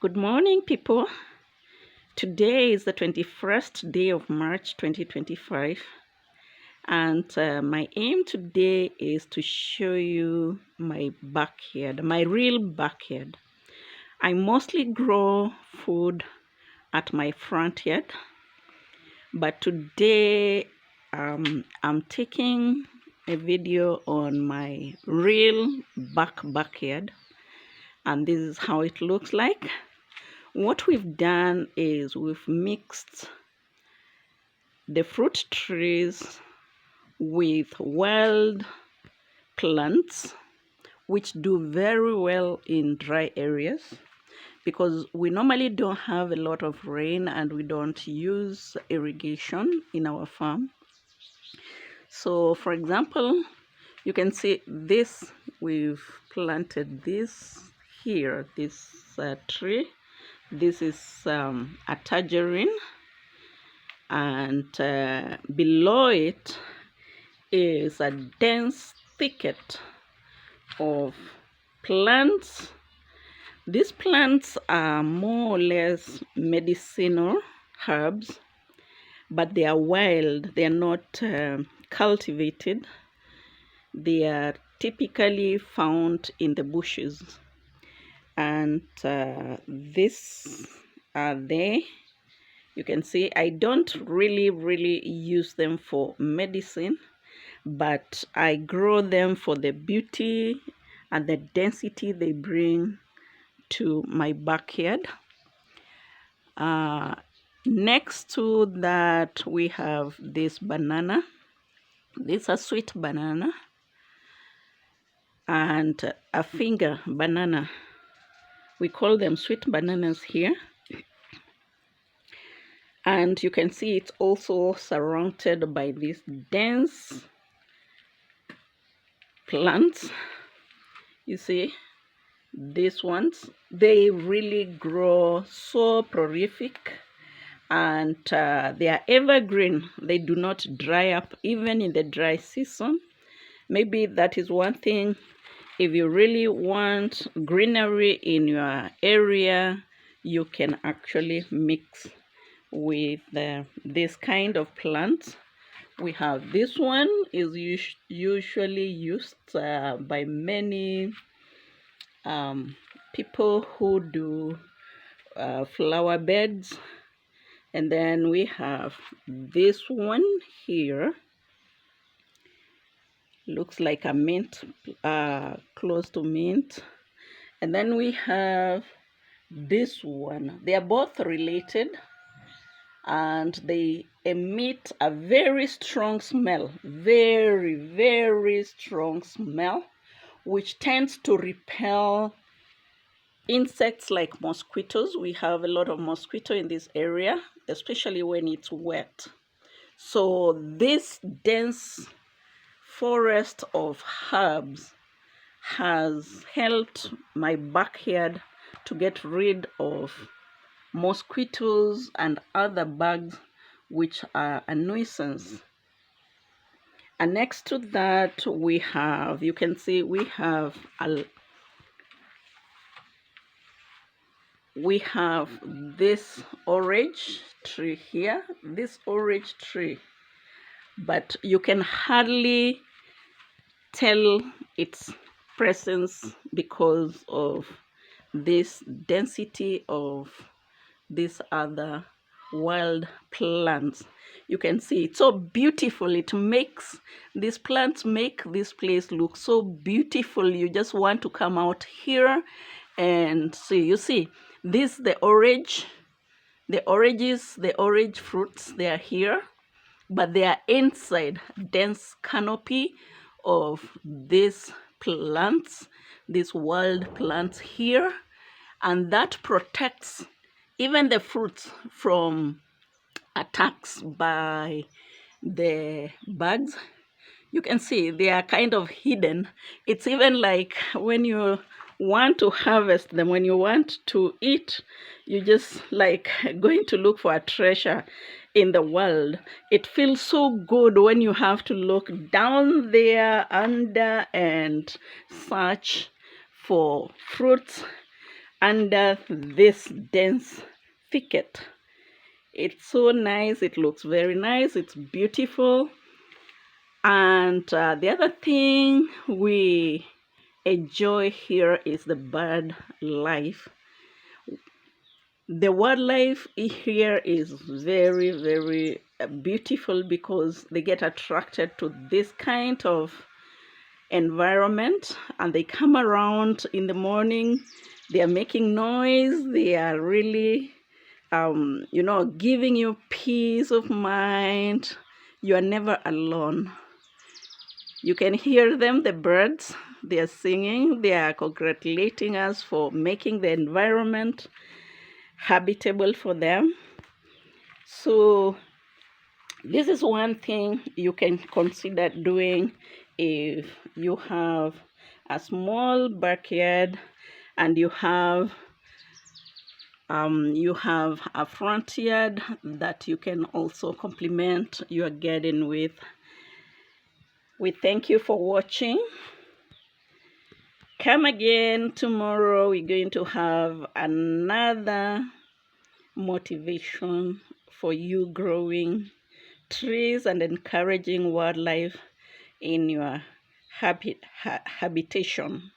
Good morning, people. Today is the 21st day of March 2025, and my aim today is to show you my backyard, my real backyard. I mostly grow food at my front yard, but today I'm taking a video on my real backyard, and this is how it looks like. What we've done is we've mixed the fruit trees with wild plants, which do very well in dry areas because we normally don't have a lot of rain and we don't use irrigation in our farm. So, for example, you can see this, we've planted this here, this tree. This is a tangerine, and below it is a dense thicket of plants. These plants are more or less medicinal herbs, but they are wild. They are not cultivated. They are typically found in the bushes, and these are there. You can see I don't really use them for medicine, but I grow them for the beauty and the density they bring to my backyard. Next to that, we have this banana. This is a sweet banana and a finger banana. We call them sweet bananas here. And you can see it's also surrounded by these dense plants. You see, these ones, they really grow so prolific, and they are evergreen. They do not dry up even in the dry season. Maybe that is one thing. If you really want greenery in your area, you can actually mix with this kind of plants. We have this one is usually used by many people who do flower beds. And then we have this one here, looks like a mint, close to mint. And then we have this one. They are both related, and they emit a very strong smell, very strong smell, which tends to repel insects like mosquitoes. We have a lot of mosquito in this area, especially when it's wet. So this dense forest of herbs has helped my backyard to get rid of mosquitoes and other bugs which are a nuisance. And next to that, we have, you can see we have this orange tree here, this orange tree, but you can hardly tell its presence because of this density of these other wild plants. You can see it's so beautiful. It makes, these plants make this place look so beautiful. You just want to come out here and see. You see this, the orange fruits, they are here, but they are inside dense canopy of these plants, these wild plants here, and that protects even the fruits from attacks by the bugs. You can see they are kind of hidden. It's even like when you want to harvest them, when you want to eat, you just like going to look for a treasure in the world. It feels so good when you have to look down there under and search for fruits under this dense thicket. It's so nice. It looks very nice. It's beautiful. And the other thing we enjoy here is the bird life. The wildlife here is very, very beautiful because they get attracted to this kind of environment and they come around in the morning. They are making noise. They are really, giving you peace of mind. You are never alone. You can hear them, the birds. They are singing. They are congratulating us for making the environment habitable for them. So this is one thing you can consider doing if you have a small backyard and you have a front yard that you can also complement your garden with. We thank you for watching. Come again tomorrow. We're going to have another motivation for you growing trees and encouraging wildlife in your habitation.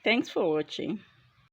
Thanks for watching.